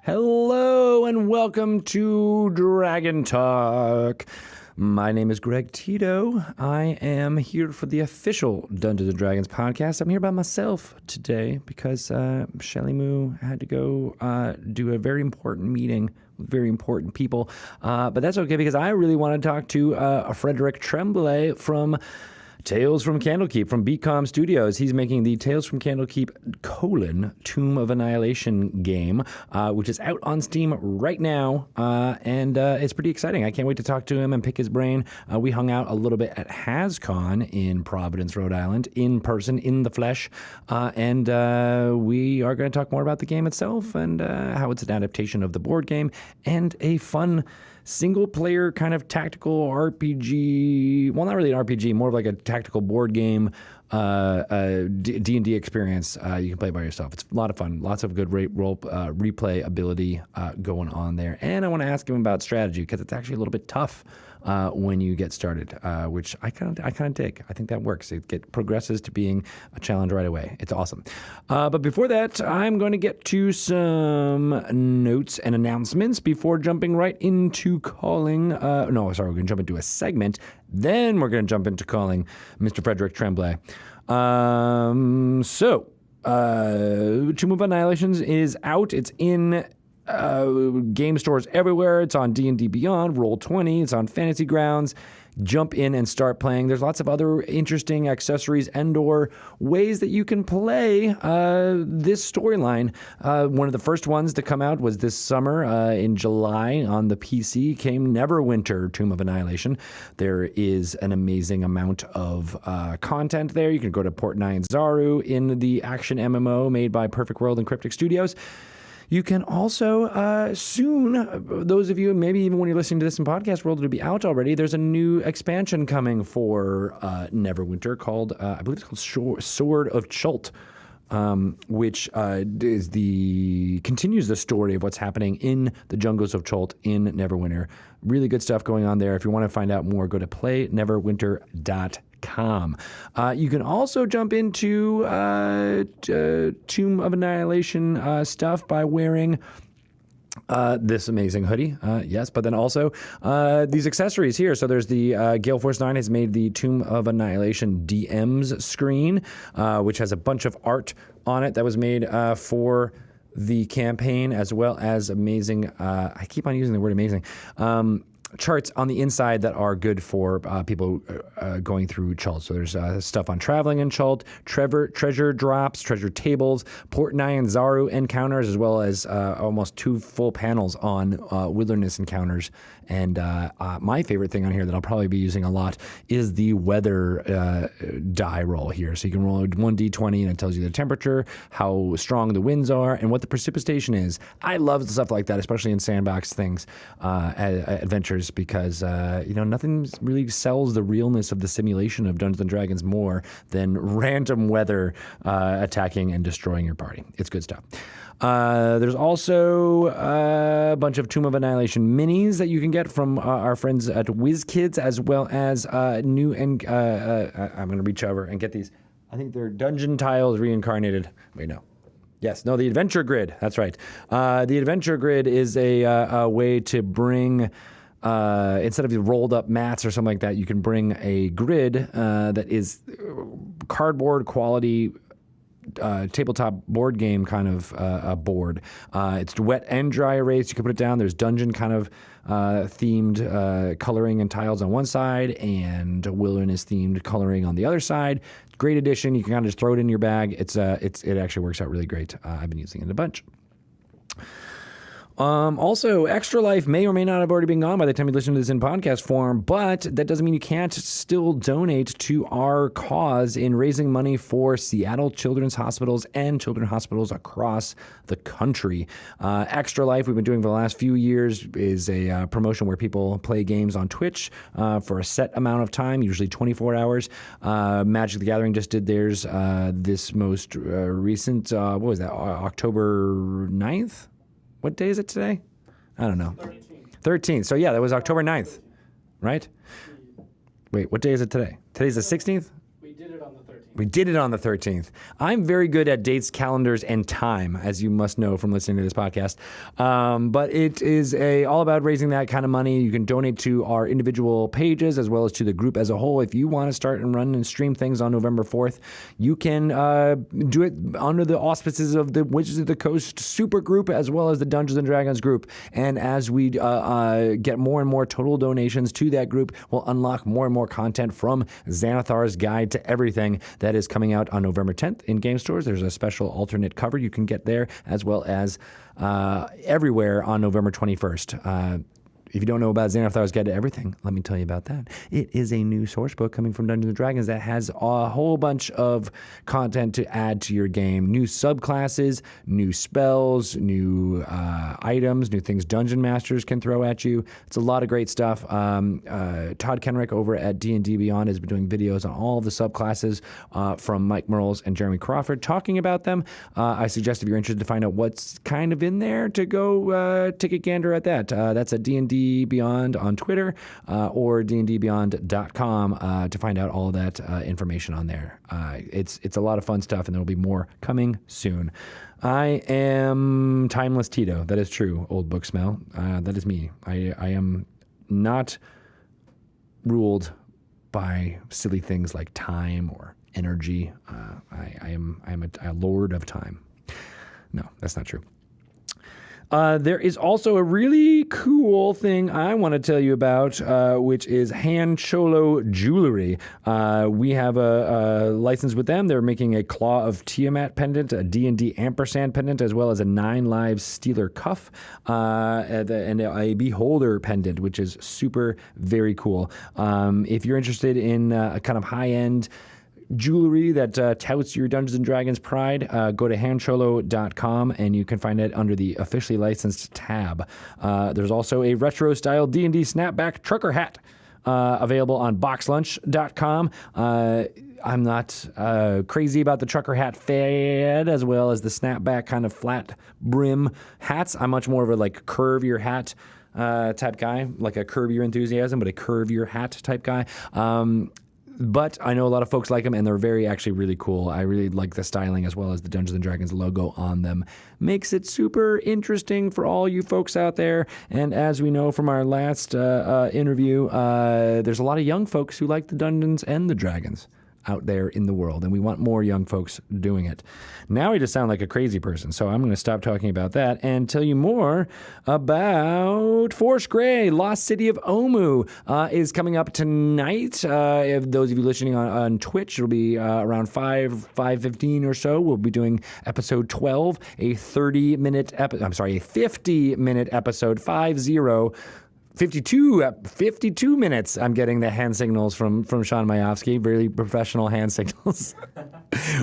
Hello and welcome to Dragon Talk. My name is Greg Tito. I am here for the official Dungeons & Dragons podcast. I'm here by myself today because Shelly Moo had to go do a very important meeting with very important people. But that's okay because I really want to talk to Frederic Tremblay from Tales from Candlekeep from Beatcom Studios. He's making the Tales from Candlekeep: Tomb of Annihilation game, which is out on Steam right now, and it's pretty exciting. I can't wait to talk to him and pick his brain. We hung out a little bit at HasCon in Providence, Rhode Island, in person, in the flesh, and we are going to talk more about the game itself and how it's an adaptation of the board game and a fun single-player kind of tactical RPG. Well, not really an RPG, more of like a tactical board game, D&D experience. You can play by yourself. It's a lot of fun. Lots of good role replay ability going on there. And I want to ask him about strategy because it's actually a little bit tough when you get started, which I kind of dig. I think that works. It progresses to being a challenge right away. It's awesome. But before that, I'm going to get to some notes and announcements before jumping right into calling. We're going to jump into a segment. Then we're going to jump into calling Mr. Frederic Tremblay. Tomb of Annihilations is out. It's in game stores everywhere. It's on D&D Beyond, Roll20. It's on Fantasy Grounds. Jump in and start playing. There's lots of other interesting accessories and/or ways that you can play this storyline. One of the first ones to come out was this summer in July on the PC. Came Neverwinter: Tomb of Annihilation. There is an amazing amount of content there. You can go to Port Nyanzaru in the action MMO made by Perfect World and Cryptic Studios. You can also soon, those of you, maybe even when you're listening to this in podcast world, it'll be out already. There's a new expansion coming for Neverwinter called, I believe it's called Sword of Chult, which continues the story of what's happening in the jungles of Chult in Neverwinter. Really good stuff going on there. If you want to find out more, go to playneverwinter.com. You can also jump into Tomb of Annihilation stuff by wearing this amazing hoodie, yes, but then also these accessories here. So there's the Gale Force 9 has made the Tomb of Annihilation DMs screen, which has a bunch of art on it that was made for the campaign, as well as amazing, I keep on using the word amazing, charts on the inside that are good for people going through Chult. So there's stuff on traveling in Chult, treasure drops, treasure tables, Port Nyanzaru encounters, as well as almost 2 full panels on wilderness encounters. And my favorite thing on here that I'll probably be using a lot is the weather die roll here. So you can roll 1d20 and it tells you the temperature, how strong the winds are, and what the precipitation is. I love stuff like that, especially in sandbox things, adventures, because nothing really sells the realness of the simulation of Dungeons & Dragons more than random weather attacking and destroying your party. It's good stuff. There's also a bunch of Tomb of Annihilation minis that you can get from our friends at WizKids, as well as new and I'm going to reach over and get these. I think they're dungeon tiles reincarnated. Wait, no. Yes, no, the Adventure Grid. That's right. The Adventure Grid is a way to bring, instead of rolled up mats or something like that, you can bring a grid that is cardboard quality tabletop board game kind of a board. It's wet and dry erase. You can put it down. There's dungeon kind of themed coloring and tiles on one side and wilderness themed coloring on the other side. Great addition. You can kind of just throw it in your bag. It actually works out really great. I've been using it a bunch. Also, Extra Life may or may not have already been gone by the time you listen to this in podcast form, but that doesn't mean you can't still donate to our cause in raising money for Seattle children's hospitals and children's hospitals across the country. Extra Life, we've been doing for the last few years, is a promotion where people play games on Twitch for a set amount of time, usually 24 hours. Magic the Gathering just did theirs this most recent, what was that, October 9th? What day is it today? I don't know. 13th. So yeah, that was October 9th, right? Wait, what day is it today? Today's the 16th? We did it on the 13th. We did it on the 13th. I'm very good at dates, calendars, and time, as you must know from listening to this podcast. But it is all about raising that kind of money. You can donate to our individual pages as well as to the group as a whole. If you want to start and run and stream things on November 4th, you can do it under the auspices of the Wizards of the Coast super group as well as the Dungeons and Dragons group. And as we get more and more total donations to that group, we'll unlock more and more content from Xanathar's Guide to Everything that is coming out on November 10th in game stores. There's a special alternate cover you can get there, as well as everywhere on November 21st. If you don't know about Xanathar's Guide to Everything, let me tell you about that. It is a new source book coming from Dungeons & Dragons that has a whole bunch of content to add to your game. New subclasses, new spells, new items, new things Dungeon Masters can throw at you. It's a lot of great stuff. Todd Kenrick over at D&D Beyond has been doing videos on all of the subclasses from Mike Merles and Jeremy Crawford talking about them. I suggest if you're interested to find out what's kind of in there to go take a gander at that. That's at D&D Beyond on Twitter or dndbeyond.com to find out all of that information on there. It's a lot of fun stuff, and there will be more coming soon. I am Timeless Tito. That is true, old book smell. That is me. I am not ruled by silly things like time or energy. I am a lord of time. No, that's not true. There is also a really cool thing I want to tell you about, which is Han Cholo Jewelry. We have a license with them. They're making a Claw of Tiamat pendant, a D&D ampersand pendant, as well as a 9 Lives Stealer cuff, and a Beholder pendant, which is super, very cool. If you're interested in a kind of high-end jewelry that touts your Dungeons & Dragons pride, go to handcholo.com and you can find it under the officially licensed tab. There's also a retro-style D&D snapback trucker hat available on boxlunch.com. I'm not crazy about the trucker hat fad as well as the snapback kind of flat brim hats. I'm much more of a curve your hat type guy, like a Curb Your Enthusiasm, but a curve your hat type guy. But I know a lot of folks like them, and they're actually really cool. I really like the styling as well as the Dungeons & Dragons logo on them. Makes it super interesting for all you folks out there. And as we know from our last interview, there's a lot of young folks who like the Dungeons and the Dragons out there in the world, and we want more young folks doing it. Now I just sound like a crazy person, so I'm going to stop talking about that and tell you more about Force Grey, Lost City of Omu is coming up tonight. If those of you listening on Twitch, it'll be around 5:15 or so. We'll be doing episode 12, a 50-minute episode, 52 minutes. I'm getting the hand signals from Sean Majowski, really professional hand signals.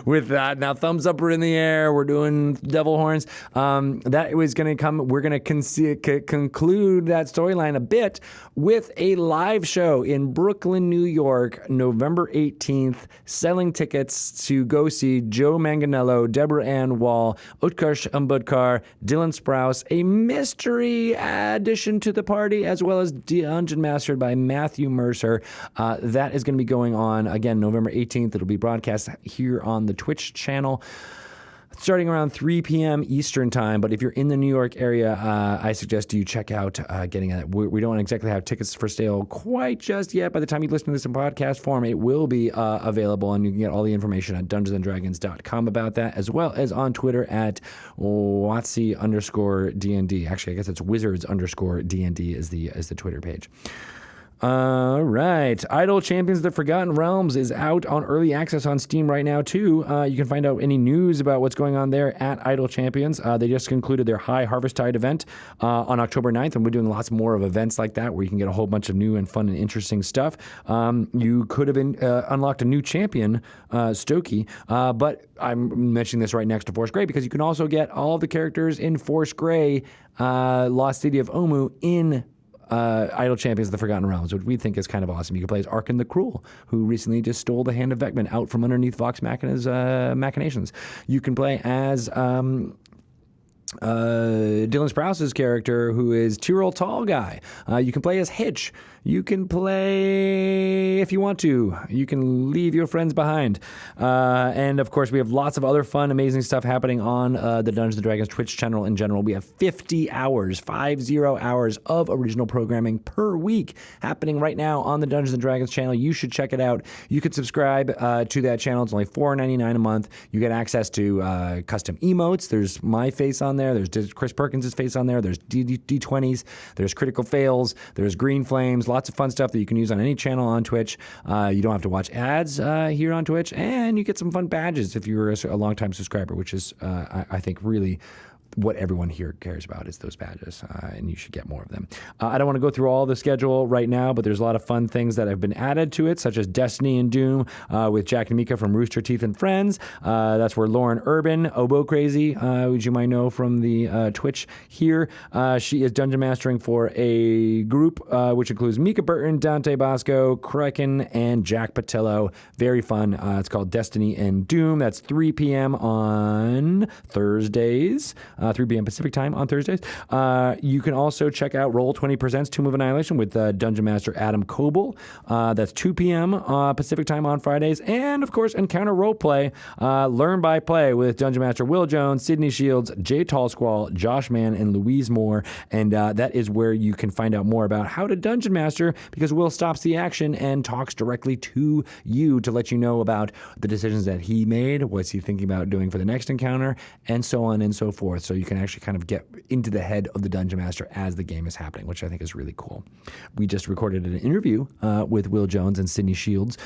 With that, now thumbs up are in the air. We're doing devil horns. That was going to come. We're going to conclude that storyline a bit with a live show in Brooklyn, New York, November 18th, selling tickets to go see Joe Manganiello, Deborah Ann Wall, Utkarsh Ambudkar, Dylan Sprouse, a mystery addition to the party, as well as Dungeon Mastered by Matthew Mercer. That is going to be going on, again, November 18th. It'll be broadcast here on the Twitch channel starting around 3 p.m. Eastern time. But if you're in the New York area, I suggest you check out getting it. We don't exactly have tickets for sale quite just yet. By the time you listen to this in podcast form, it will be available, and you can get all the information at dungeonsanddragons.com about that, as well as on Twitter at WotC_DND. Actually, I guess it's Wizards_DND is the Twitter page. All right. Idle Champions of the Forgotten Realms is out on early access on Steam right now, too. You can find out any news about what's going on there at Idle Champions. They just concluded their High Harvesttide event on October 9th, and we're doing lots more of events like that where you can get a whole bunch of new and fun and interesting stuff. You could have unlocked a new champion, Stokey, but I'm mentioning this right next to Force Grey because you can also get all the characters in Force Grey, Lost City of Omu, in Idle Champions of the Forgotten Realms, which we think is kind of awesome. You can play as Arkin the Cruel, who recently just stole the hand of Vecman out from underneath Vox Machina's machinations. You can play as Dylan Sprouse's character, who is Tyrell Tall Guy. You can play as Hitch. You can play if you want to. You can leave your friends behind. And of course, we have lots of other fun, amazing stuff happening on the Dungeons & Dragons Twitch channel in general. We have 50 hours of original programming per week happening right now on the Dungeons & Dragons channel. You should check it out. You could subscribe to that channel. It's only $4.99 a month. You get access to custom emotes. There's my face on there. There's Chris Perkins' face on there. There's D20s. There's critical fails. There's green flames. Lots of fun stuff that you can use on any channel on Twitch. You don't have to watch ads here on Twitch, and you get some fun badges if you're a longtime subscriber, which is, I think, really what everyone here cares about is those badges, and you should get more of them. I don't want to go through all the schedule right now, but there's a lot of fun things that have been added to it, such as Destiny and Doom with Jack and Mika from Rooster Teeth and Friends. That's where Lauren Urban, Oboe Crazy, which you might know from the Twitch here, she is dungeon mastering for a group which includes Mika Burton, Dante Bosco, Kraken, and Jack Patillo. Very fun. It's called Destiny and Doom. That's 3 p.m. on Thursdays. 3 p.m. Pacific time on Thursdays. You can also check out Roll20 Presents Tomb of Annihilation with Dungeon Master Adam Coble. That's 2 p.m. Pacific time on Fridays. And, of course, Encounter Roleplay, Learn by Play with Dungeon Master Will Jones, Sydney Shields, Jay Tallsquall, Josh Mann, and Louise Moore. And that is where you can find out more about how to Dungeon Master, because Will stops the action and talks directly to you to let you know about the decisions that he made, what's he thinking about doing for the next encounter, and so on and so forth. So you can actually kind of get into the head of the Dungeon Master as the game is happening, which I think is really cool. We just recorded an interview with Will Jones and Sydney Shields,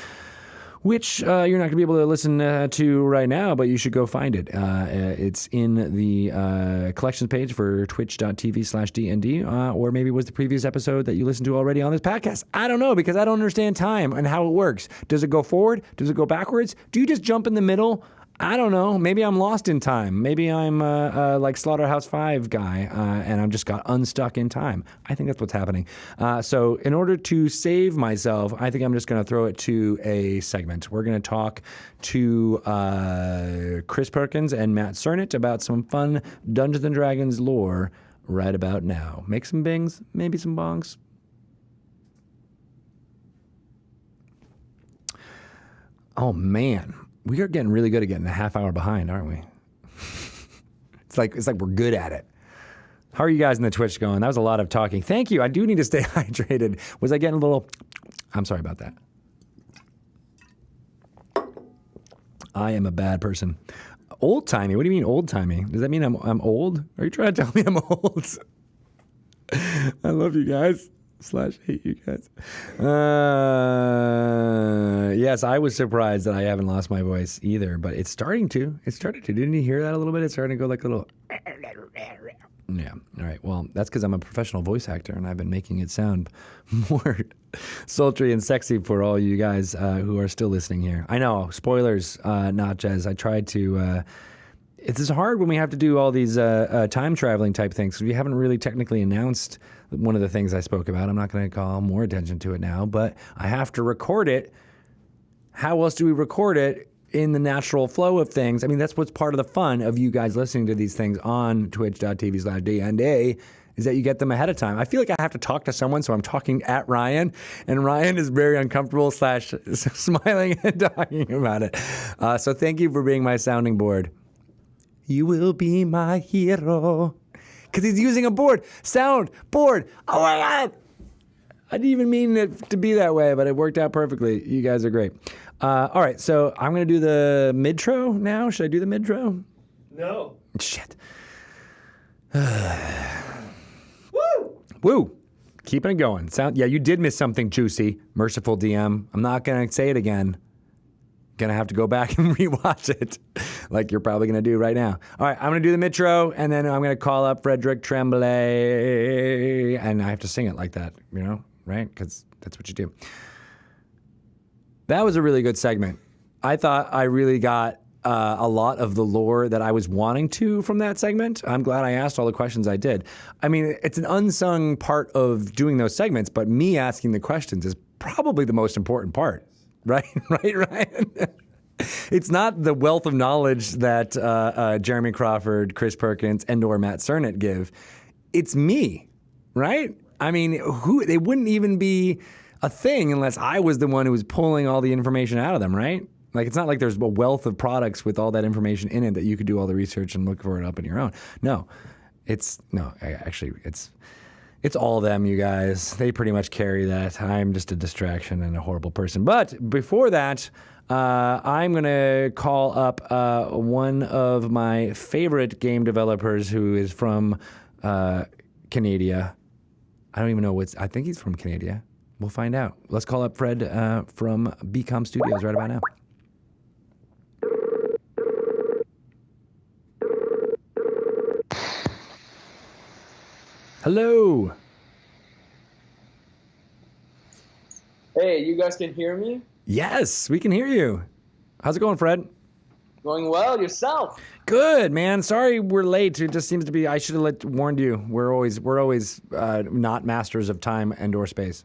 which you're not going to be able to listen to right now, but you should go find it. It's in the collections page for twitch.tv/DND, or maybe it was the previous episode that you listened to already on this podcast. I don't know, because I don't understand time and how it works. Does it go forward? Does it go backwards? Do you just jump in the middle? I don't know. Maybe I'm lost in time. Maybe I'm like Slaughterhouse-5 guy, and I'm just got unstuck in time. I think that's what's happening. So in order to save myself, I think I'm just going to throw it to a segment. We're going to talk to Chris Perkins and Matt Cernit about some fun Dungeons & Dragons lore right about now. Make some bings, maybe some bongs. Oh, man. We are getting really good at getting a half hour behind, aren't we? It's like we're good at it. How are you guys in the Twitch going? That was a lot of talking. Thank you. I do need to stay hydrated. Was I getting a little... I'm sorry about that. I am a bad person. Old-timey? What do you mean old-timey? Does that mean I'm old? Are you trying to tell me I'm old? I love you guys. /hate you guys. Yes, I was surprised that I haven't lost my voice either, but it's starting to. It started to. Didn't you hear that a little bit? It's starting to go like a little... Yeah. All right. Well, that's because I'm a professional voice actor, and I've been making it sound more sultry and sexy for all you guys who are still listening here. I know. Spoilers, not Jez. I tried to... It's hard when we have to do all these time traveling type things, because we haven't really technically announced one of the things I spoke about. I'm not going to call more attention to it now, but I have to record it. How else do we record it in the natural flow of things? I mean, that's what's part of the fun of you guys listening to these things on twitch.tv/DND, is that you get them ahead of time. I feel like I have to talk to someone, so I'm talking at Ryan, and Ryan is very uncomfortable / smiling and talking about it. So thank you for being my sounding board. You will be my hero. Because he's using a board. Sound board. Oh my God. I didn't even mean it to be that way, but it worked out perfectly. You guys are great. All right, so I'm going to do the midtro now. Should I do the midtro? No. Shit. Woo! Woo. Keeping it going. Yeah, you did miss something juicy. Merciful DM. I'm not going to say it again. Gonna have to go back and rewatch it, like you're probably gonna do right now. All right, I'm gonna do the midtro, and then I'm gonna call up Frederic Tremblay, and I have to sing it like that, you know, right? Because that's what you do. That was a really good segment. I thought I really got a lot of the lore that I was wanting to from that segment. I'm glad I asked all the questions I did. I mean, it's an unsung part of doing those segments, but me asking the questions is probably the most important part. Right, Ryan? It's not the wealth of knowledge that Jeremy Crawford, Chris Perkins, and or Matt Cernit give. It's me, right? I mean, they wouldn't even be a thing unless I was the one who was pulling all the information out of them, right? Like, it's not like there's a wealth of products with all that information in it that you could do all the research and look for it up on your own. Actually, it's all them, you guys. They pretty much carry that. I'm just a distraction and a horrible person. But before that, I'm going to call up one of my favorite game developers who is from Canada. I don't even know I think he's from Canada. We'll find out. Let's call up Fred from BCom Studios right about now. Hello. Hey, you guys can hear me? Yes, we can hear you. How's it going, Fred? Going well, yourself? Good, man. Sorry we're late. It just seems to be. I should have warned you. We're always not masters of time and/or space.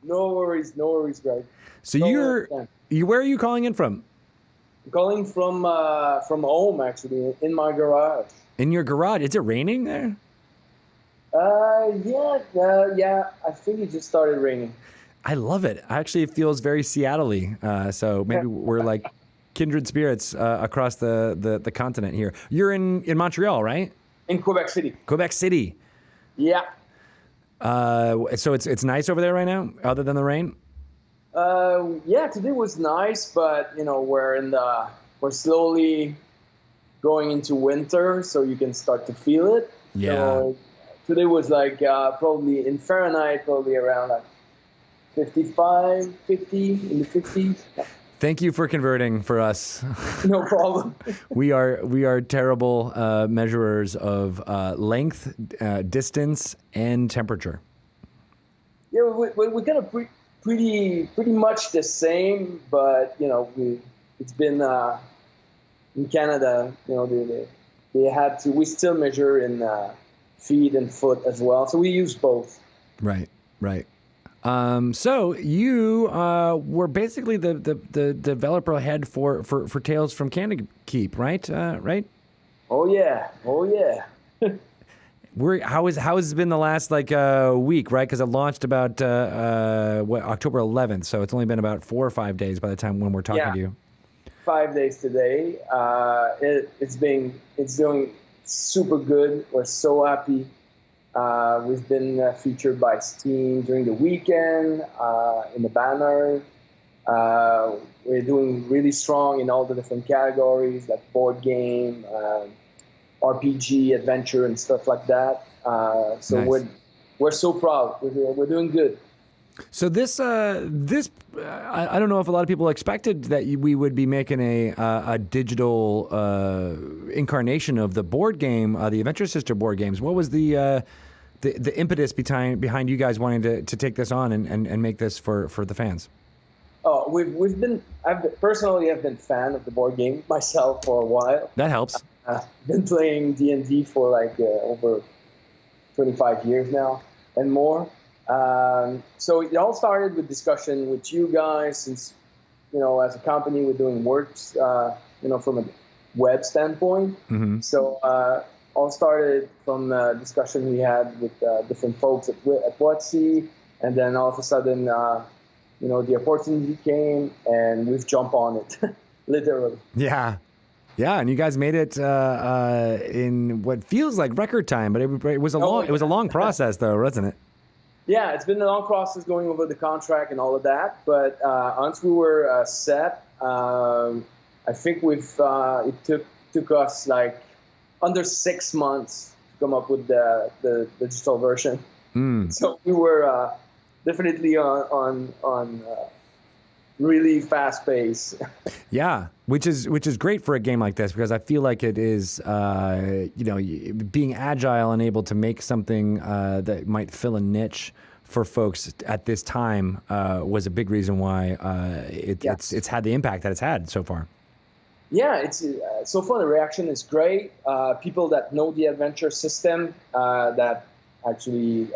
No worries, Greg. So No where are you calling in from? I'm calling from home, actually, in my garage. In your garage? Is it raining there? Yeah. I think it just started raining. I love it. Actually, it feels very Seattle-y. So maybe we're like kindred spirits across the continent here. You're in Montreal, right? In Quebec City. Quebec City. Yeah. So it's nice over there right now, other than the rain? Yeah, today was nice, but we're slowly going into winter, so you can start to feel it. Yeah. So today was like probably in Fahrenheit, probably around like 55, 50, in the 50s. Thank you for converting for us. No problem. We are terrible measurers of length, distance, and temperature. Yeah, we're kind of pretty much the same, but it's been in Canada. They had to. We still measure in feet and foot as well, so we use both. Right. So you were basically the developer head for Tales from Canada Keep, right? Right? Oh yeah. How has it been the last week, right? Because it launched about October 11th, so it's only been about 4 or 5 days by the time when we're talking to you. 5 days today. It's doing super good. We're so happy. We've been featured by Steam during the weekend in the banner. We're doing really strong in all the different categories, like board game, RPG, adventure, and stuff like that. So nice. we're so proud. We're doing good. So this I don't know if a lot of people expected that we would be making a digital incarnation of the board game, the Adventure Sister board games. What was the impetus behind you guys wanting to take this on and make this for the fans? Oh, I've personally been fan of the board game myself for a while. That helps. Been playing D&D for over 25 years now and more. So it all started with discussion with you guys, since as a company we're doing works from a web standpoint. Mm-hmm. So all started from a discussion we had with different folks at WotC, and then all of a sudden the opportunity came and we've jumped on it. Literally. Yeah, and you guys made it in what feels like record time, but it was a long process, though, wasn't it? Yeah, it's been a long process going over the contract and all of that. But once we were set, I think it took us under 6 months to come up with the digital version. So we were definitely on really fast pace. Yeah, which is great for a game like this, because I feel like it is being agile and able to make something that might fill a niche for folks at this time was a big reason why it's had the impact that it's had so far. Yeah, it's so far the reaction is great. People that know the adventure system, that actually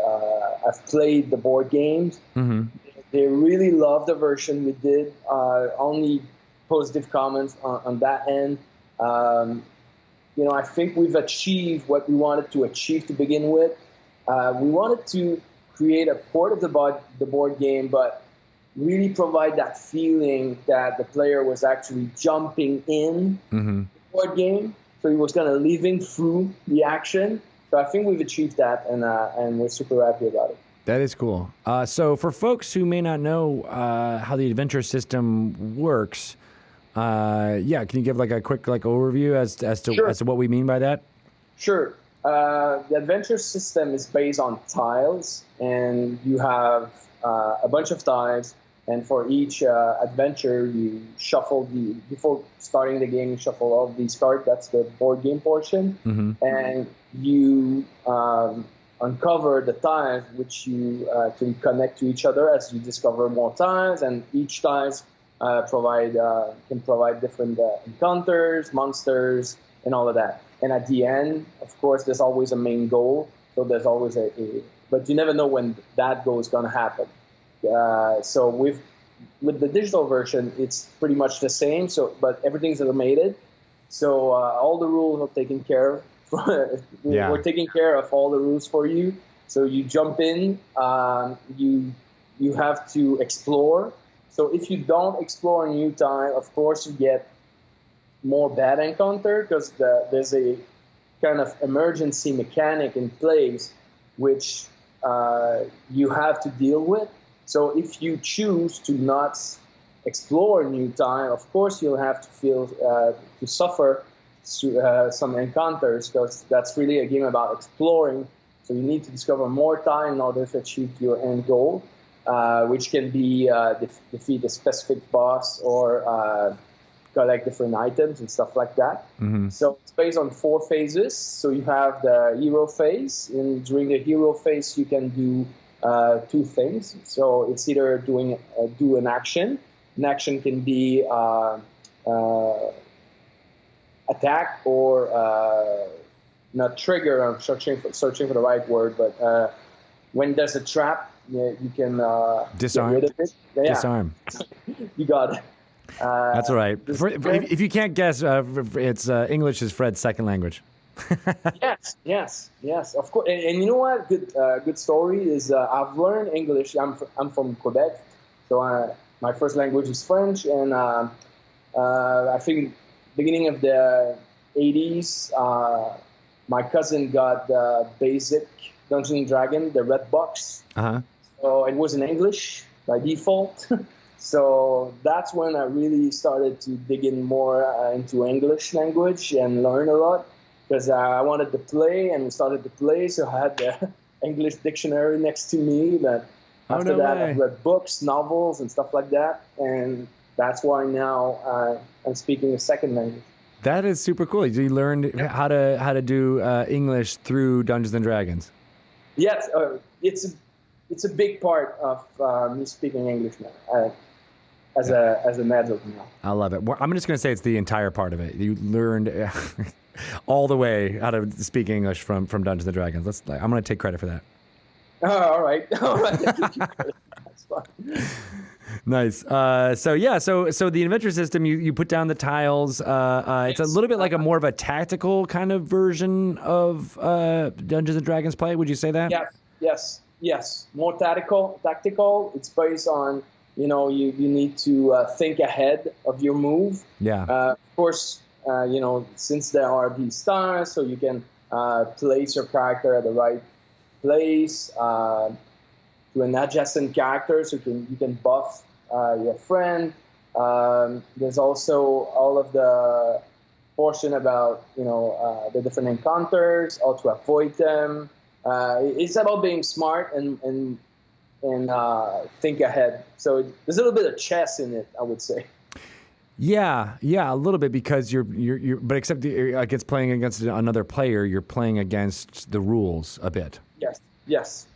have played the board games, mm-hmm. They really love the version we did. Only positive comments on that end. I think we've achieved what we wanted to achieve to begin with. We wanted to create a port of the board game, but really provide that feeling that the player was actually jumping in the board game. So he was kind of living through the action. So I think we've achieved that, and we're super happy about it. That is cool. So for folks who may not know how the adventure system works, can you give like a quick overview as to what we mean by that? Sure. The adventure system is based on tiles, and you have a bunch of tiles. And for each adventure, you shuffle before starting the game, you shuffle all of these cards. That's the board game portion. And you uncover the tiles, which you can connect to each other as you discover more tiles. And each tiles can provide different encounters, monsters, and all of that. And at the end, of course, there's always a main goal. So there's always but you never know when that goal is going to happen. So with the digital version, it's pretty much the same. But everything's automated. So all the rules are taken care of. We're taking care of all the rules for you. So you jump in. You have to explore. So if you don't explore a new tile, of course you get more bad encounter because there's a kind of emergency mechanic in place which you have to deal with. So if you choose to not explore a new tile, of course you'll have to suffer some encounters because that's really a game about exploring. So you need to discover more time in order to achieve your end goal, which can be defeat a specific boss or collect different items and stuff like that. So it's based on 4 phases. So you have the hero phase, and during the hero phase you can do 2 things. So it's either do an action. An action can be attack or not trigger. I'm searching for the right word, but when there's a trap, you can disarm. Get rid of it. Yeah. Disarm. You got it. That's all right. If you can't guess, it's English is Fred's second language. Yes, of course. And you know what? Good story is I've learned English. I'm from Quebec, so my first language is French, and I think beginning of the 80s, my cousin got the basic Dungeons and Dragons, the red box. So it was in English by default. So that's when I really started to dig in more into English language and learn a lot. Because I wanted to play, and we started to play, so I had the English dictionary next to me. But after that, I read books, novels, and stuff like that, and that's why now I'm speaking a second language. That is super cool. You learned how to do English through Dungeons and Dragons. Yes, it's a big part of me speaking English now. As an adult now. I love it. I'm just going to say it's the entire part of it. You learned all the way how to speak English from Dungeons and Dragons. I'm going to take credit for that. All right. That's fine. Nice. So the adventure system, you put down the tiles. It's a little bit like a more of a tactical kind of version of Dungeons and Dragons play. Would you say that? Yes. More tactical. It's based on, you need to think ahead of your move. Yeah. Of course, since there are these stars, so you can place your character at the right place to an adjacent character, so you can buff your friend. There's also all of the portion about the different encounters, how to avoid them. It's about being smart and think ahead. So there's a little bit of chess in it, I would say. Yeah, a little bit, because but except against playing against another player, you're playing against the rules a bit. Yes.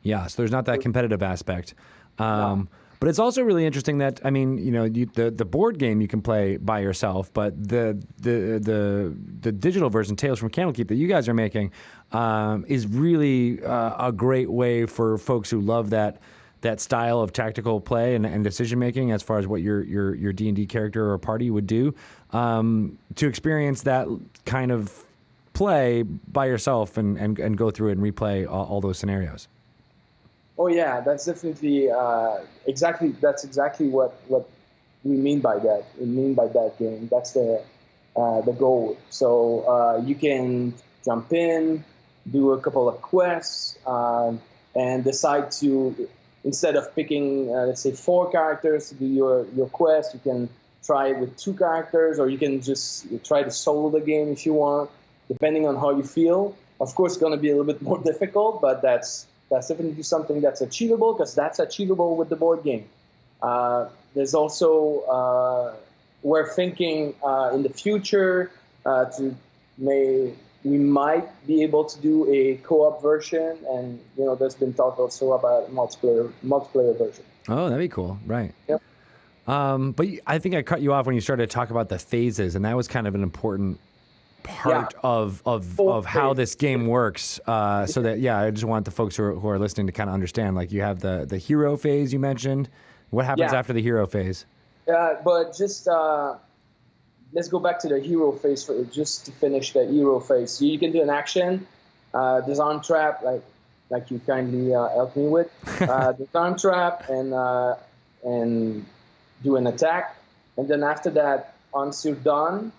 Yeah, so there's not that competitive aspect. No. But it's also really interesting that, the board game you can play by yourself, but the digital version, Tales from Candlekeep, that you guys are making, is really a great way for folks who love that style of tactical play and decision making, as far as what your D&D character or party would do, to experience that kind of play by yourself and go through it and replay all those scenarios. Oh yeah, that's definitely exactly. That's exactly what we mean by that. We mean by that game. That's the goal. So you can jump in, do a couple of quests, and decide to, instead of picking let's say 4 characters to do your quest, you can try it with 2 characters, or you can just try to solo the game if you want, depending on how you feel. Of course, it's going to be a little bit more difficult, but that's definitely something that's achievable, because that's achievable with the board game. There's also we're thinking in the future to we might be able to do a co-op version, and there's been talk also about multiplayer version. Oh, that'd be cool, right? Yep. But I think I cut you off when you started to talk about the phases, and that was kind of an important part of how this game works. So that I just want the folks who are listening to kind of understand. Like, you have the hero phase you mentioned. What happens after the hero phase? But just let's go back to the hero phase just to finish the hero phase. So you can do an action, disarm trap, like you kindly helped me with, disarm trap, and do an attack. And then after that, once you're done,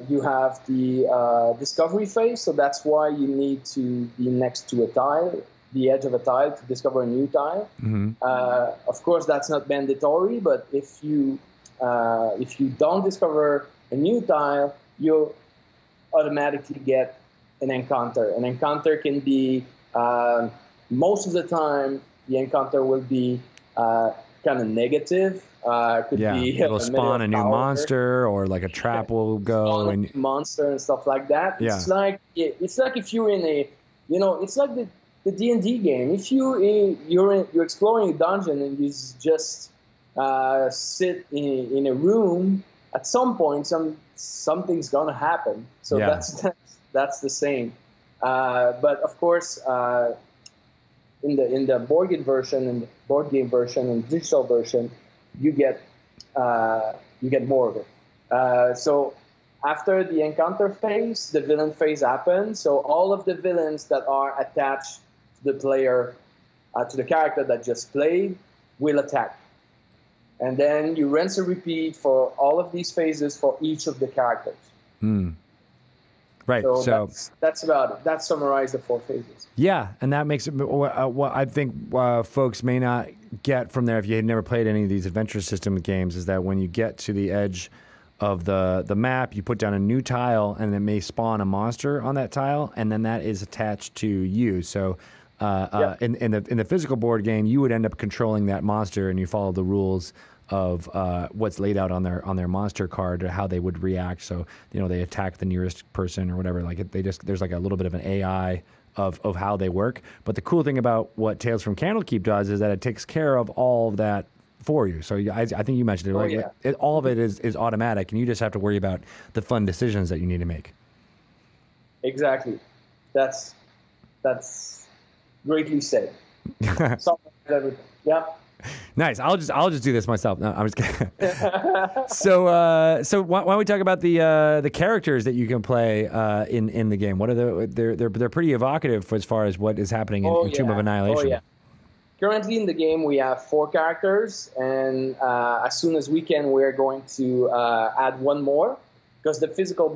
you have the discovery phase. So that's why you need to be next to a tile, the edge of a tile, to discover a new tile. Mm-hmm. Of course, that's not mandatory, but if you don't discover a new tile, you'll automatically get an encounter. An encounter can be, most of the time, the encounter will be kind of negative. Could be it'll spawn a new monster, or like a trap will go and monster and stuff like that. It's like if you're in a, it's like the D&D game. If you're exploring a dungeon and you just sit in a room, at some point something's gonna happen. So that's the same. But of course, in the board game version and digital version, you get more of it. So after the encounter phase, the villain phase happens. So all of the villains that are attached to the player, to the character that just played, will attack. And then you rinse and repeat for all of these phases for each of the characters. Right. So that's about it. That summarizes the 4 phases. Yeah, and that makes it what I think folks may not get from there if you had never played any of these adventure system games is that when you get to the edge of the map, you put down a new tile, and it may spawn a monster on that tile, and then that is attached to you. So in the physical board game, you would end up controlling that monster, and you follow the rules of what's laid out on their monster card, or how they would react. So they attack the nearest person or whatever. Like there's like a little bit of an AI of how they work. But the cool thing about what Tales from Candlekeep does is that it takes care of all of that for you. So I think you mentioned it. All of it is automatic, and you just have to worry about the fun decisions that you need to make. Exactly. That's greatly said. Everything. Yeah. Nice. I'll just do this myself. No, I'm just kidding. So why don't we talk about the characters that you can play in the game? What are they're pretty evocative as far as what is happening in Tomb of Annihilation. Oh yeah. Currently in the game we have 4 characters, and as soon as we can, we're going to add one more, because the physical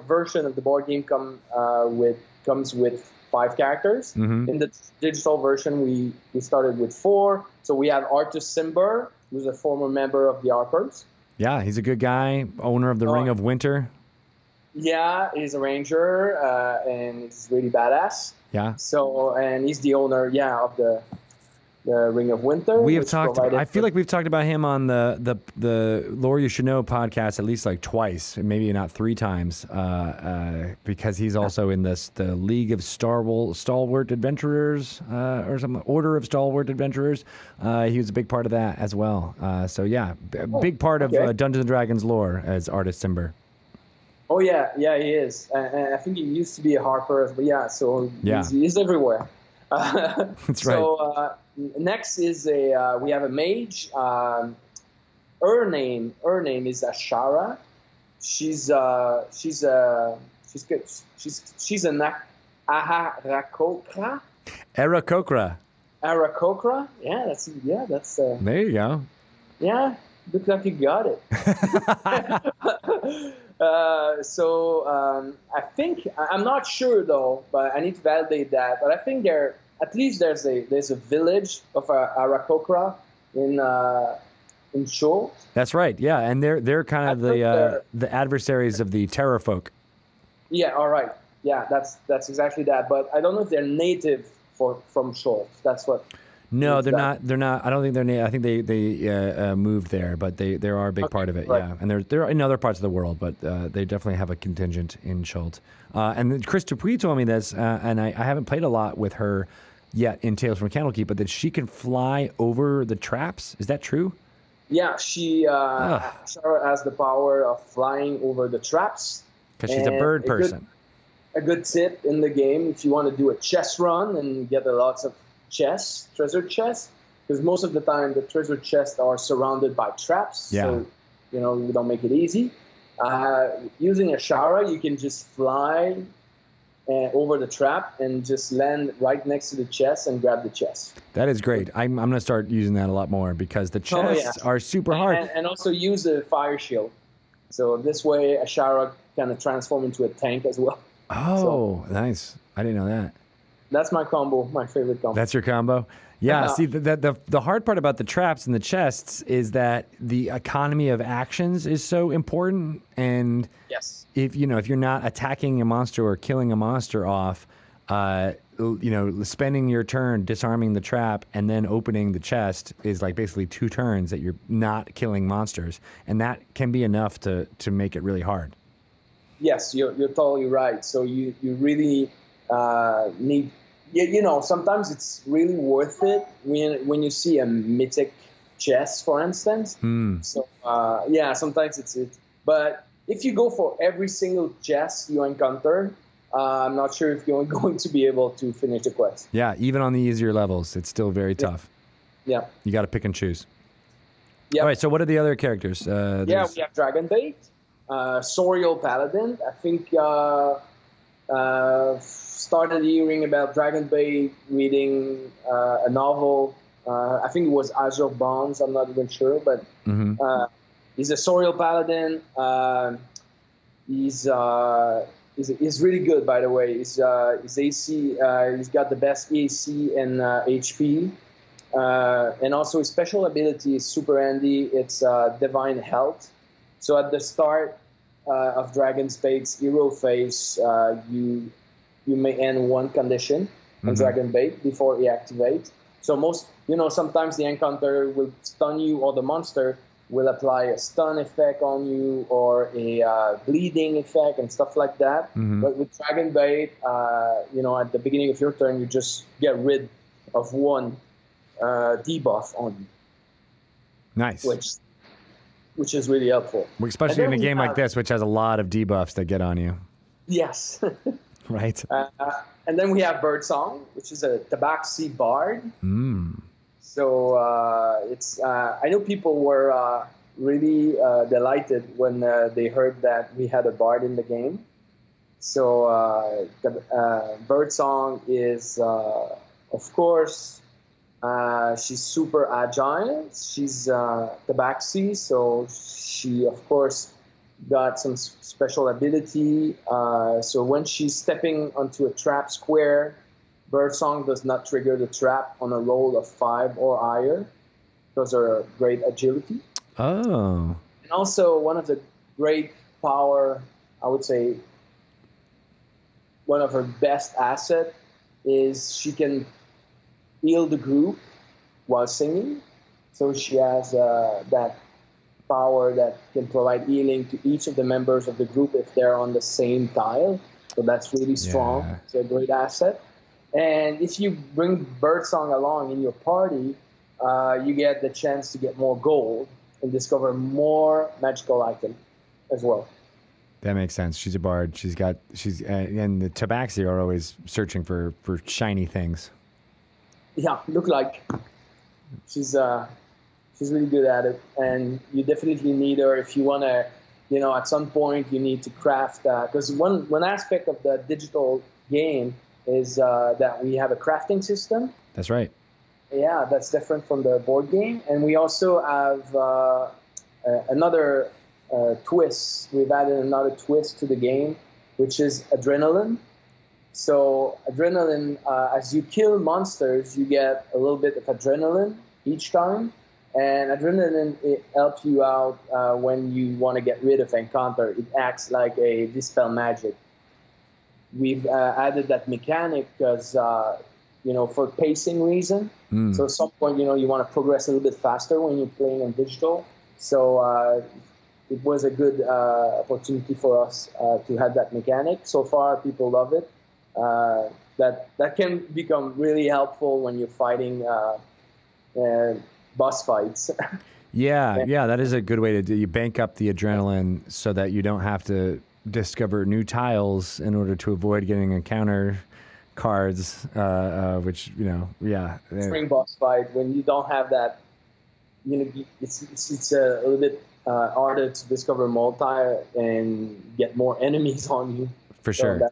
version of the board game comes with 5 characters. Mm-hmm. In the digital version, we started with 4. So we have Artus Cimber, who's a former member of the Harpers. Yeah, he's a good guy, owner of the Ring of Winter. Yeah, he's a ranger, and he's really badass. Yeah. So, and he's the owner, of the Ring of Winter. We have talked. I feel like we've talked about him on the Lore You Should Know podcast at least like twice, maybe not 3 times, because he's also in the League of Stalwart Adventurers or something, Order of Stalwart Adventurers. He was a big part of that as well. So yeah, big part of Dungeons and Dragons lore as Artus Cimber. Oh yeah, he is. And I think he used to be a Harper, but so he's everywhere. That's right. So next is we have a mage. Her name is Ashara. She's an Aharakokra. Aarakocra. Aarakocra? That's There you go. yeah. Looks like you got it. I think I'm not sure though, but I need to validate that. But I think there's a village of Aarakocra in Seoul. That's right. Yeah, and they're kind of the adversaries of the Terror folk. Yeah. All right. Yeah, that's exactly that. But I don't know if they're native from Seoul. That's what. No, they're not. They're not. I don't think they're. I think they moved there, but they are a big part of it. Right. Yeah, and they're in other parts of the world, but they definitely have a contingent in Schultz. And then Chris Dupuis told me this, and I haven't played a lot with her yet in Tales from Candlekeep, but that she can fly over the traps. Is that true? Yeah, Shara has the power of flying over the traps. Because she's a bird person. A good tip in the game if you want to do a chest run and get lots of treasure chests, because most of the time the treasure chests are surrounded by traps. Yeah. So, we don't make it easy. Using a Shara, you can just fly over the trap and just land right next to the chest and grab the chest. That is great. I'm going to start using that a lot more because the chests are super hard. And also use the fire shield. So this way a Shara kind of transform into a tank as well. Oh, nice. I didn't know that. That's my combo, my favorite combo. That's your combo? Yeah, see, the hard part about the traps and the chests is that the economy of actions is so important. And yes, if you're not attacking a monster or killing a monster off, spending your turn disarming the trap and then opening the chest is like basically 2 turns that you're not killing monsters. And that can be enough to make it really hard. Yes, you're totally right. So you really need, sometimes it's really worth it when you see a mythic chest, for instance. So sometimes it's it. But if you go for every single chest you encounter, I'm not sure if you're going to be able to finish the quest. Yeah, even on the easier levels, it's still very tough. Yeah. You got to pick and choose. Yep. All right, so what are the other characters? We have Dragonbait, Sorial Paladin. I think started hearing about Dragonbait reading a novel. I think it was Azure Bonds. I'm not even sure, but he's a Sorial Paladin. He's really good, by the way. His AC, he's got the best AC and HP. And also his special ability is super handy. It's Divine Health. So at the start of Dragonbait's hero phase, you may end 1 condition on Dragonbait before he activates. So sometimes the encounter will stun you, or the monster will apply a stun effect on you, or a bleeding effect and stuff like that. But with Dragonbait, at the beginning of your turn, you just get rid of 1 debuff on you. Nice. Which is really helpful. Especially in a game like this, which has a lot of debuffs that get on you. Yes. Right. And then we have Birdsong, which is a Tabaxi bard. So it's I know people were really delighted when they heard that we had a bard in the game. So Birdsong is, of course, she's super agile. She's Tabaxi, so she, of course, got some special ability. So when she's stepping onto a trap square, Birdsong does not trigger the trap on a roll of 5 or higher because of her great agility. Oh. And also one of the great power, I would say, one of her best asset is she can heal the group while singing. So she has that power that can provide healing to each of the members of the group if they're on the same tile. So that's really strong. Yeah. It's a great asset. And if you bring Birdsong along in your party, you get the chance to get more gold and discover more magical items as well. That makes sense. She's a bard. And the Tabaxi are always searching for shiny things. Yeah, look like she's really good at it, and you definitely need her if you want to. At some point you need to craft, because one aspect of the digital game is that we have a crafting system. That's right. Yeah, that's different from the board game. And we also have another twist. We've added another twist to the game, which is adrenaline. So adrenaline, as you kill monsters, you get a little bit of adrenaline each time. And adrenaline, it helps you out when you want to get rid of encounter. It acts like a dispel magic. We've added that mechanic because, for pacing reason. So at some point, you want to progress a little bit faster when you're playing on digital. So it was a good opportunity for us to have that mechanic. So far, people love it. That can become really helpful when you're fighting boss fights. Yeah, that is a good way to do. You bank up the adrenaline so that you don't have to discover new tiles in order to avoid getting encounter cards, which Spring boss fight, when you don't have that, it's a little bit harder to discover multi and get more enemies on you. For sure.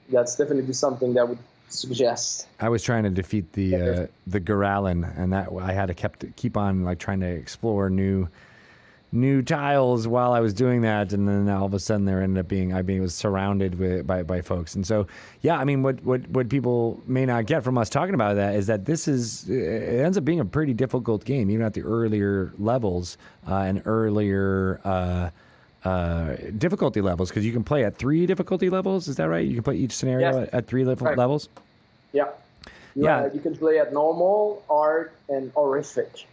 That's definitely something that would suggest. I was trying to defeat the Goralin, and that I had to keep on like trying to explore new tiles while I was doing that, and then all of a sudden there ended up being I was surrounded by folks. And so I mean what people may not get from us talking about that is that it ends up being a pretty difficult game even at the earlier levels and earlier difficulty levels, because you can play at 3 difficulty levels. Is that right? You can play each scenario at 3 levels. Yeah. You can play at normal, hard, and horrific.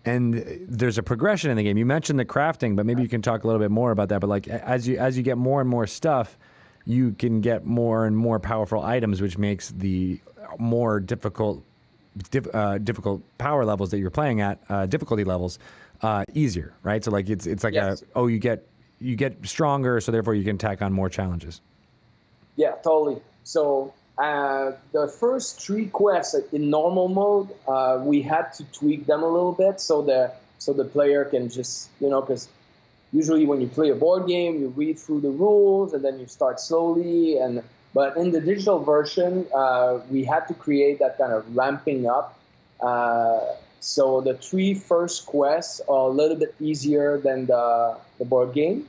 And there's a progression in the game. You mentioned the crafting, but maybe you can talk a little bit more about that. But like as you get more and more stuff, you can get more and more powerful items, which makes the more difficult power levels that you're playing at, difficulty levels, easier, right? So like it's like you get stronger, so therefore you can tack on more challenges. Yeah, totally. So the first 3 quests in normal mode, we had to tweak them a little bit so the player can just, because usually when you play a board game, you read through the rules and then you start slowly. But in the digital version, we had to create that kind of ramping up. So the 3 first quests are a little bit easier than the board game,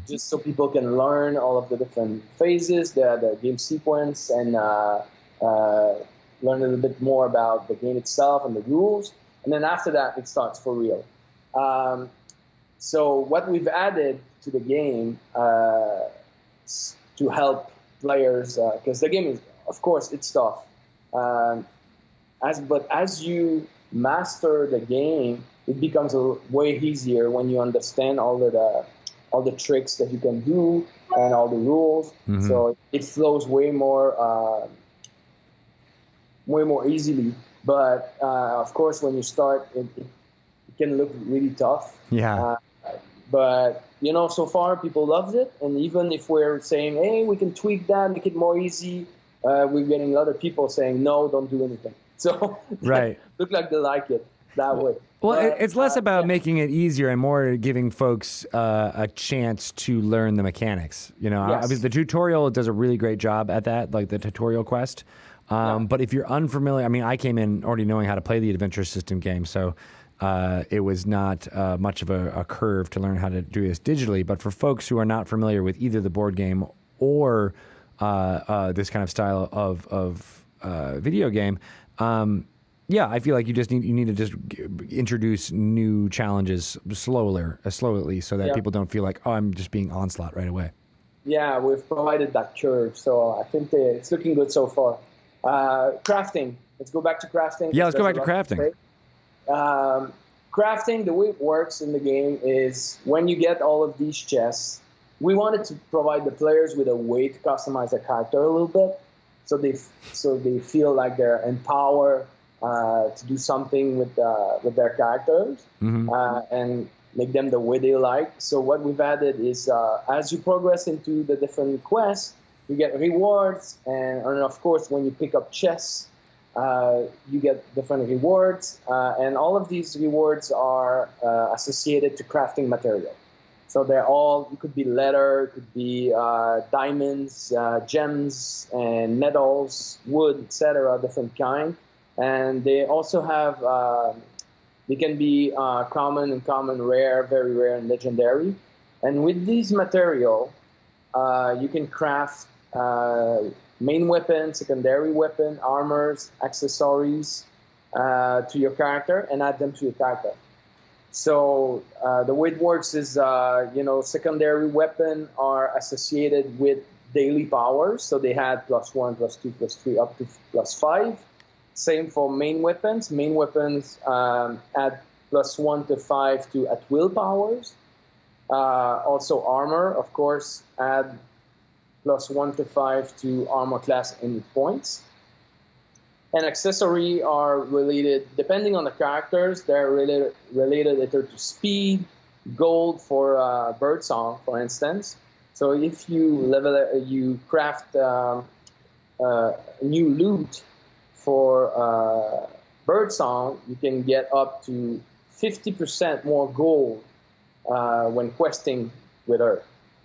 just so people can learn all of the different phases, the game sequence, and learn a little bit more about the game itself and the rules. And then after that, it starts for real. So what we've added to the game to help players, because the game is, of course, it's tough. As you master the game, it becomes way easier when you understand all the tricks that you can do and all the rules. Mm-hmm. So it flows way more easily. But of course, when you start, it can look really tough. Yeah. But so far people loved it, and even if we're saying, hey, we can tweak that, make it more easy, we're getting other people saying, no, don't do anything. So right. Look like they like it that way. Well, it's less about making it easier and more giving folks a chance to learn the mechanics. Yes. Obviously the tutorial does a really great job at that, like the tutorial quest. But if you're unfamiliar, I mean, I came in already knowing how to play the adventure system game, so it was not much of a curve to learn how to do this digitally. But for folks who are not familiar with either the board game or this kind of style of video game, I feel like you need to just introduce new challenges slowly, so that people don't feel like, oh, I'm just being onslaught right away. Yeah, we've provided that curve, so I think it's looking good so far. Crafting. Let's go back to crafting. Yeah, let's go back to crafting. Crafting, the way it works in the game is when you get all of these chests, we wanted to provide the players with a way to customize their character a little bit, so they feel like they're empowered to do something with their characters, mm-hmm. And make them the way they like. So what we've added is as you progress into the different quests, you get rewards, and of course when you pick up chests, you get different rewards, and all of these rewards are associated to crafting material. So it could be leather, it could be diamonds, gems, and metals, wood, etc., different kind. and they also have they can be common, uncommon, rare, very rare, and legendary. And with these material, you can craft main weapon, secondary weapon, armors, accessories to your character, and add them to your character. So the way it works is, secondary weapon are associated with daily powers. So they had +1, +2, +3, up to +5. Same for main weapons. Main weapons add +1 to 5 to at will powers. Also armor, of course, add +1 to 5 to armor class and points. And accessory are related, depending on the characters, they're related either to speed, gold for birdsong, for instance. So if you craft new loot for birdsong, you can get up to 50% more gold when questing with her.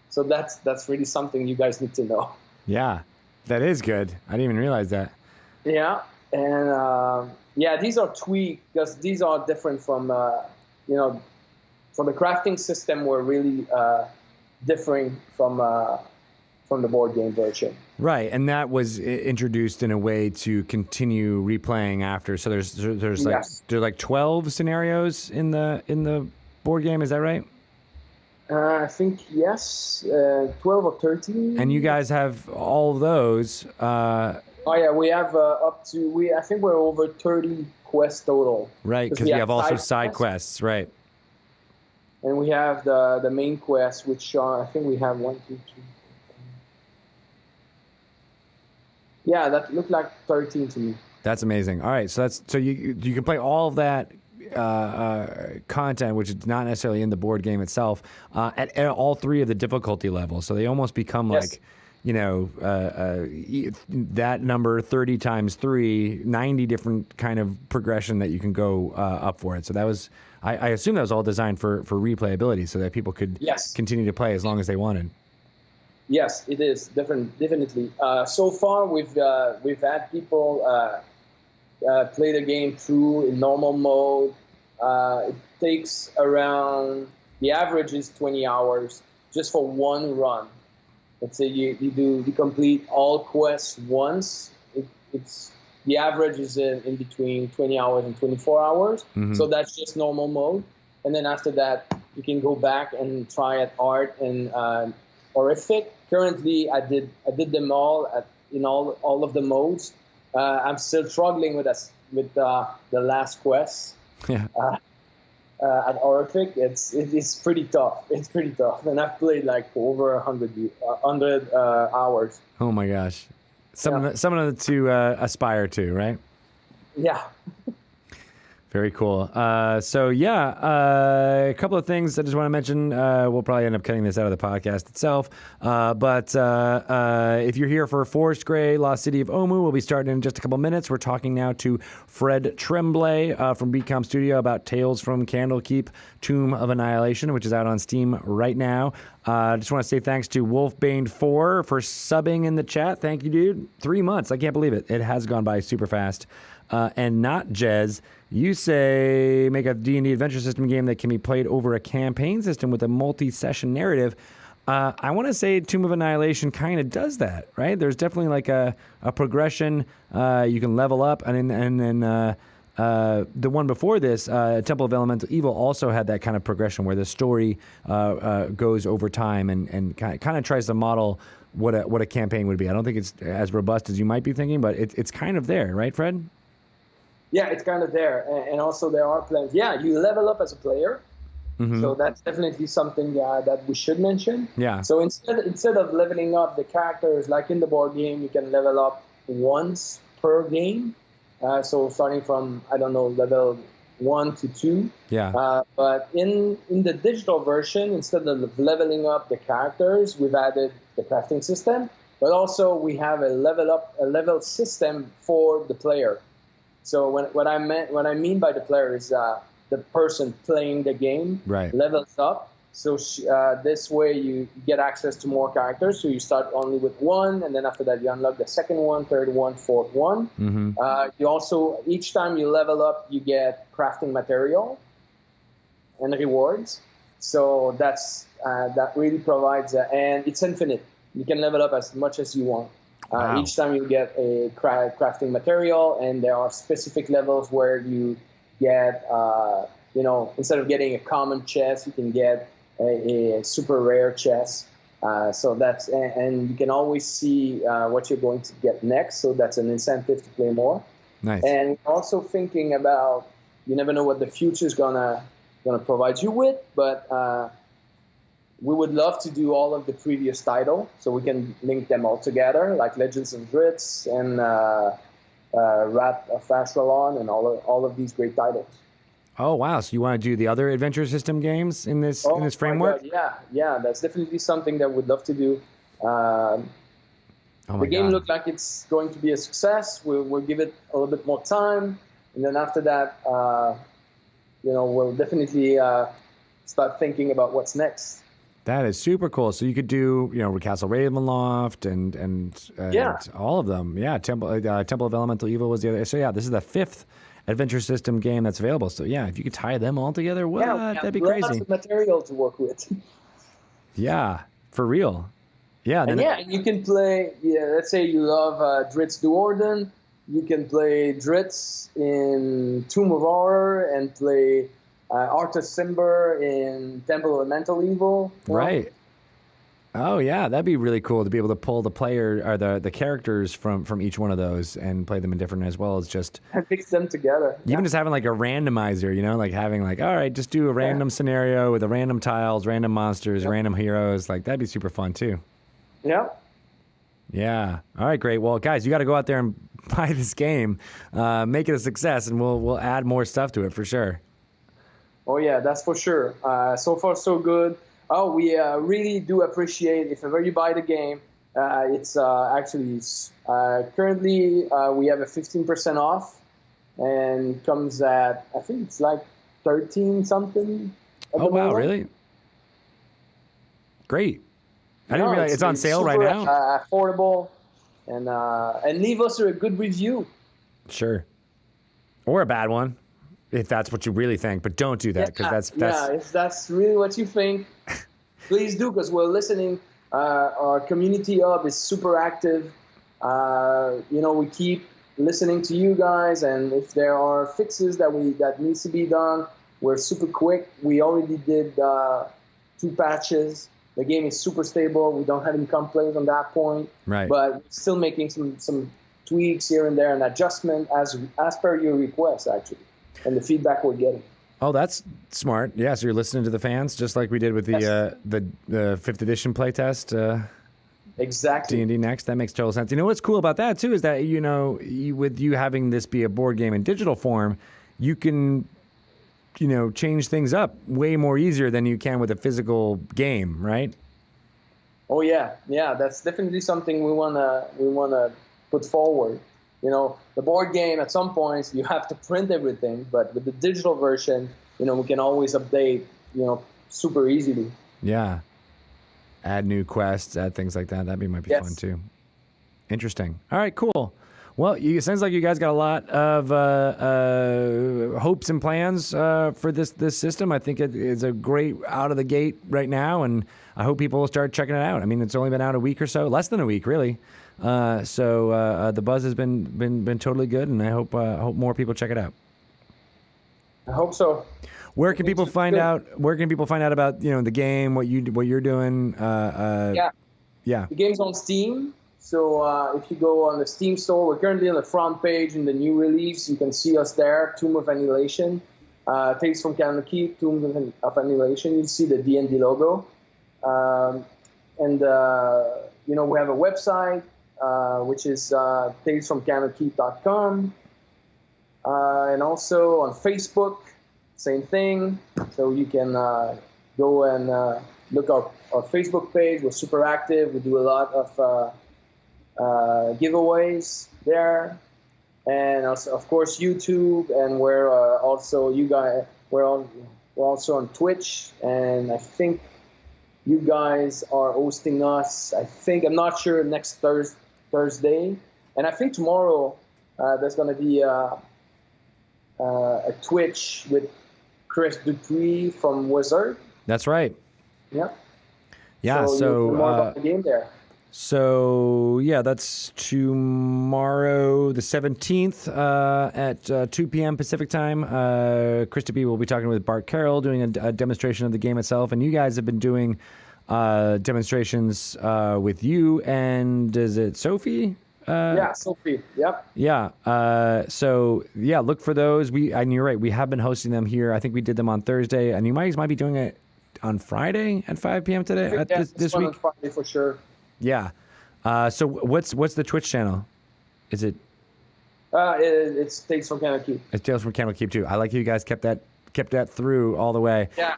So that's really something you guys need to know. Yeah, that is good. I didn't even realize that. Yeah, and these are tweaked because these are different from from the crafting system. Were really differing from the board game version. Right, and that was introduced in a way to continue replaying after. So there's like 12 scenarios in the board game. Is that right? I think yes, 12 or 13. And you guys have all those. Oh yeah, we have up to I think we're over 30 quests total. Right, because we have also side quests, right? And we have the main quest, which I think we have 1, 2, 3. Yeah, that looked like 13 to me. That's amazing. All right, so you can play all of that content, which is not necessarily in the board game itself, at all 3 of the difficulty levels. So they almost become like, that number 30 times 3, 90 different kind of progression that you can go up for it. So that was, I assume that was all designed for replayability, so that people could continue to play as long as they wanted. Yes, it is definitely. So far, we've had people play the game through in normal mode. It takes around, the average is 20 hours just for one run. Let's say you complete all quests once. It's the average is in between 20 hours and 24 hours. Mm-hmm. So that's just normal mode. And then after that, you can go back and try at art and horrific. Currently, I did them all in all of the modes. I'm still struggling with the last quest. Yeah. At horrific, it's pretty tough. It's pretty tough, and I've played like over 100 hours. Oh my gosh, something to aspire to, right? Yeah. Very cool. A couple of things I just want to mention. We'll probably end up cutting this out of the podcast itself. But if you're here for Forest Grey, Lost City of Omu, we'll be starting in just a couple minutes. We're talking now to Fred Tremblay from Beatcom Studio about Tales from Candlekeep, Tomb of Annihilation, which is out on Steam right now. I just want to say thanks to Wolfbane4 for subbing in the chat. Thank you, dude. 3 months. I can't believe it. It has gone by super fast. And not Jez, you say make a D&D adventure system game that can be played over a campaign system with a multi-session narrative. I want to say Tomb of Annihilation kind of does that, right? There's definitely like a progression. You can level up, and then the one before this, Temple of Elemental Evil, also had that kind of progression where the story goes over time and kind of tries to model what a campaign would be. I don't think it's as robust as you might be thinking, but it's kind of there, right, Fred? Yeah, it's kind of there. And also there are plans. Yeah, you level up as a player. Mm-hmm. So that's definitely something that we should mention. Yeah. So instead of leveling up the characters like in the board game, you can level up once per game. So starting from, I don't know, level 1 to 2. Yeah. But in the digital version, instead of leveling up the characters, we've added the crafting system. But also we have a level system for the player. So what I mean by the player is the person playing the game right. levels up, So this way you get access to more characters. So you start only with one, and then after that you unlock the second one, third one, fourth one. You also, each time you level up, you get crafting material and rewards. So that really provides, and it's infinite. You can level up as much as you want. Wow. Each time you get a crafting material, and there are specific levels where you get, instead of getting a common chest, you can get a super rare chest. So that's, and you can always see what you're going to get next. So that's an incentive to play more. Nice. And also thinking about, you never know what the future is gonna provide you with, but we would love to do all of the previous title, so we can link them all together, like Legends and Dritz and Wrath of Ashralon and all of these great titles. Oh wow! So you want to do the other adventure system games in this framework? Yeah, that's definitely something that we'd love to do. The game looks like it's going to be a success. We'll give it a little bit more time, and then after that, we'll definitely start thinking about what's next. That is super cool. So you could do, Castle Ravenloft and all of them. Yeah, Temple of Elemental Evil was the other. So yeah, this is the 5th adventure system game that's available. So yeah, if you could tie them all together, that'd be crazy. Lots of material to work with. Yeah, for real. Yeah, and you can play. Yeah, let's say you love Dritz Duorden. You can play Dritz in Tomb of Horror and play Arthas Cimber in Temple of Elemental Evil. Right. Oh yeah, that'd be really cool to be able to pull the player or the characters from each one of those and play them in different, as well as just and mix them together. Even just having like a randomizer, like having like, all right, just do a random scenario with a random tiles, random monsters, random heroes. Like that'd be super fun too. Yeah. Yeah. All right, great. Well, guys, you got to go out there and buy this game, make it a success, and we'll add more stuff to it for sure. Oh yeah, that's for sure. So far, so good. Oh, we really do appreciate if ever you buy the game. It's actually currently we have a 15% off, and comes at, I think it's like 13 something. Oh wow, really? Great. I didn't realize it's on sale right now. Affordable, and leave us a good review. Sure. Or a bad one, if that's what you really think. But don't do that, because if that's really what you think, please do, because we're listening. Our community hub is super active. We keep listening to you guys, and if there are fixes that needs to be done, we're super quick. We already did 2 patches. The game is super stable. We don't have any complaints on that point. Right. But still making some tweaks here and there and adjustment as per your request, actually, and the feedback we're getting. Oh, that's smart. Yeah, so you're listening to the fans, just like we did with the 5th edition playtest. Exactly. D&D Next. That makes total sense. You know what's cool about that too is that with you having this be a board game in digital form, you can change things up way more easier than you can with a physical game, right? Oh yeah, that's definitely something we wanna put forward. The board game, at some points you have to print everything, but with the digital version, we can always update, super easily. Yeah. Add new quests, add things like that. That might be fun too. Interesting. All right, cool. Well, it sounds like you guys got a lot of hopes and plans for this system. I think it is a great out of the gate right now, and I hope people will start checking it out. I mean, it's only been out a week or so, less than a week, really. So the buzz has been totally good, and I hope more people check it out. I hope so. Where can people find out? Where can people find out about the game, what you're doing? The game's on Steam. So if you go on the Steam store, we're currently on the front page in the new release. You can see us there, Tomb of Annihilation. Tales from Candle Keep, Tomb of Annihilation. You see the D&D logo. We have a website, which is talesfromcandlekeep.com. And also on Facebook, same thing. So you can go and look our Facebook page. We're super active. We do a lot of giveaways there, and also, of course, YouTube, and we're also we're on We're also on Twitch, and I think you guys are hosting us. I'm not sure, next Thursday, and I think tomorrow there's going to be a Twitch with Chris Dupuis from Wizard. That's right. Yeah. Yeah. So you'll hear more about the game there. So yeah, that's tomorrow, the 17th, at 2 p.m. Pacific time. Chris Dupuis will be talking with Bart Carroll, doing a demonstration of the game itself, and you guys have been doing demonstrations with you and is it Sophie? Yeah, Sophie. Yep. Yeah. So yeah, look for those. And you're right. We have been hosting them here. I think we did them on Thursday, and you might be doing it on Friday at 5 p.m. today. This week. On Friday for sure. Yeah. So what's the Twitch channel? Is it? It's Tales from Candle Keep. It's Tales from Candle Keep too. I like how you guys kept that through all the way. Yeah.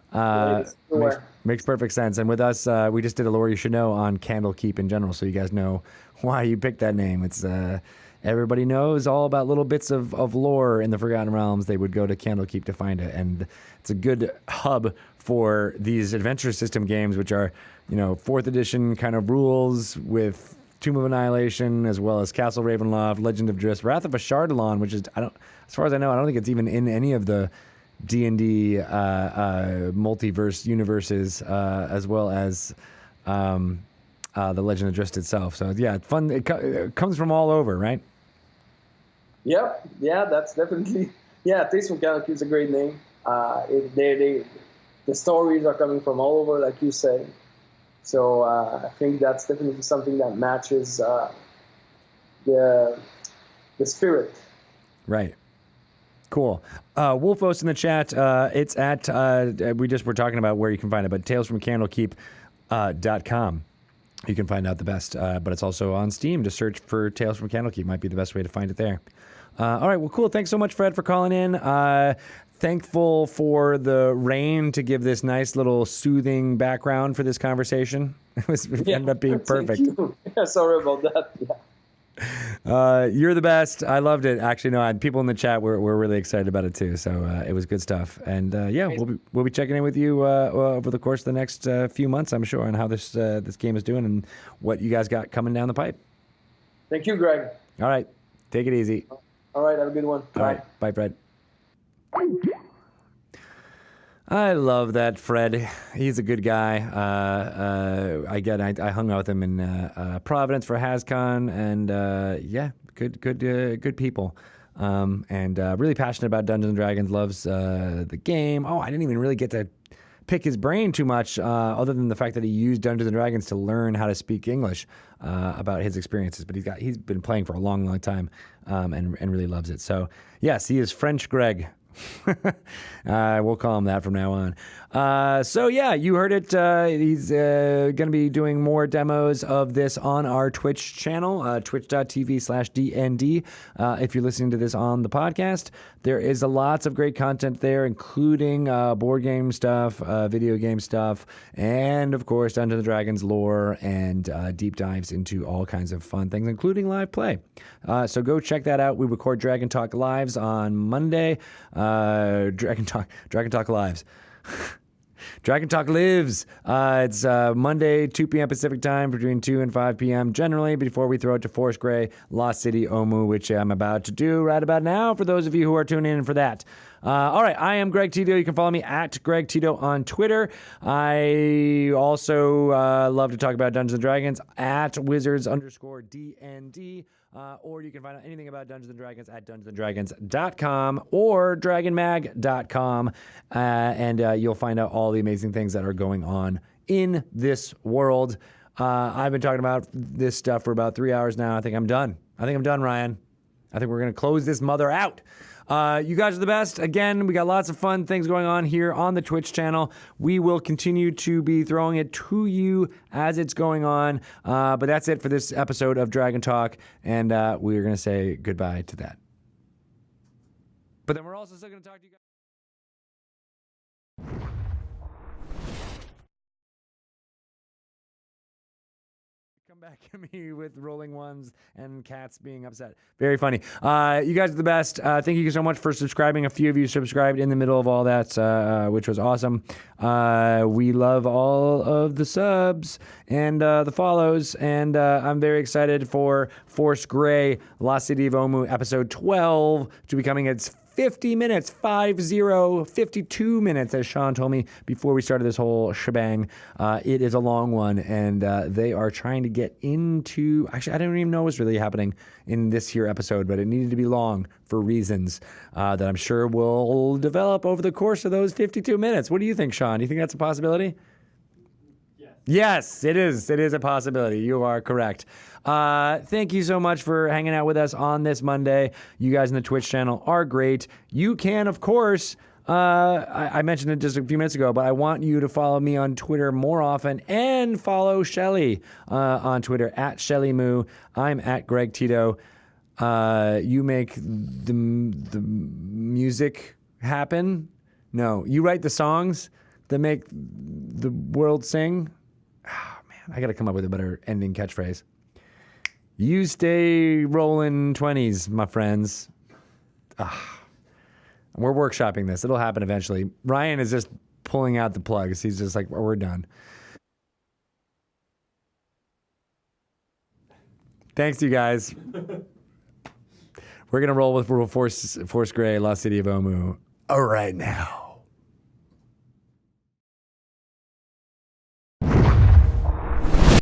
Makes perfect sense. And with us, we just did a lore you should know on Candle Keep in general, so you guys know why you picked that name. It's everybody knows all about little bits of lore in the Forgotten Realms. They would go to Candle Keep to find it, and it's a good hub for these adventure system games, which are 4th edition kind of rules with Tomb of Annihilation, as well as Castle Ravenloft, Legend of Driss, Wrath of Ashardalon, which is as far as I know, I don't think it's even in any of the D&D multiverse universes, as well as the Legend of Driss itself. So yeah, it's fun. It comes from all over, right? Yep. Yeah, that's definitely. Yeah, Tales from Candle Keep is a great name. The stories are coming from all over, like you said. So I think that's definitely something that matches the spirit. Right. Cool. Wolfos in the chat. It's at we just were talking about where you can find it, but talesfromcandlekeep.com. You can find out the best, but it's also on Steam. Just search for Tales from Candlekeep. Might be the best way to find it there. All right. Well, cool. Thanks so much, Fred, for calling in. Thankful for the rain to give this nice little soothing background for this conversation. It ended up being perfect. Yeah, sorry about that. Yeah. You're the best. I loved it. Actually, no, people in the chat were really excited about it too. So it was good stuff. And yeah, we'll be checking in with you over the course of the next few months, I'm sure, on how this game is doing and what you guys got coming down the pipe. Thank you, Greg. All right, take it easy. All right, have a good one. All right, bye, Fred. I love that Fred. He's a good guy. I hung out with him in Providence for HasCon, and yeah, good people. And really passionate about Dungeons and Dragons. Loves the game. Oh, I didn't even really get to pick his brain too much, other than the fact that he used Dungeons and Dragons to learn how to speak English, about his experiences. But he's been playing for a long time, and really loves it. So yes, he is French Greg. We'll call him that from now on. So yeah, you heard it. He's going to be doing more demos of this on our Twitch channel, twitch.tv/DND. If you're listening to this on the podcast, there is lots of great content there, including board game stuff, video game stuff, and of course Dungeons and Dragons lore and deep dives into all kinds of fun things, including live play. So go check that out. We record Dragon Talk Lives on Monday. Dragon Talk Lives. Dragon Talk lives. It's Monday, 2 p.m. Pacific time, between 2 and 5 p.m. generally, before we throw it to Forest Grey, Lost City, Omu, which I'm about to do right about now for those of you who are tuning in for that. All right, I am Greg Tito. You can follow me at Greg Tito on Twitter. I also love to talk about Dungeons & Dragons at Wizards_DND. Or you can find out anything about Dungeons & Dragons at dungeonsanddragons.com or dragonmag.com. And you'll find out all the amazing things that are going on in this world. I've been talking about this stuff for about 3 hours now. I think I'm done, Ryan. I think we're going to close this mother out. You guys are the best. Again, we got lots of fun things going on here on the Twitch channel. We will continue to be throwing it to you as it's going on. But that's it for this episode of Dragon Talk. And we're going to say goodbye to that. But then we're also still going to talk to you guys. Come back at me with rolling ones and cats being upset. Very funny. You guys are the best. Thank you so much for subscribing. A few of you subscribed in the middle of all that, which was awesome. We love all of the subs and the follows, and I'm very excited for Force Grey, La City of Omu, episode 12, to be coming. It's 50 minutes, 52 minutes, as Sean told me before we started this whole shebang. It is a long one, and they are trying to get into... Actually, I don't even know what's really happening in this here episode, but it needed to be long for reasons that I'm sure will develop over the course of those 52 minutes. What do you think, Sean? Do you think that's a possibility? Yes, it is. It is a possibility. You are correct. Thank you so much for hanging out with us on this Monday. You guys in the Twitch channel are great. You can, of course, I mentioned it just a few minutes ago, but I want you to follow me on Twitter more often and follow Shelly on Twitter at ShellyMoo. I'm at Greg Tito. You make the music happen. No, you write the songs that make the world sing. Oh, man, I got to come up with a better ending catchphrase. You stay rolling 20s, my friends. We're workshopping this. It'll happen eventually. Ryan is just pulling out the plugs. He's just like, we're done. Thanks, you guys. We're going to roll with Force Grey, La City of Omu. All right now.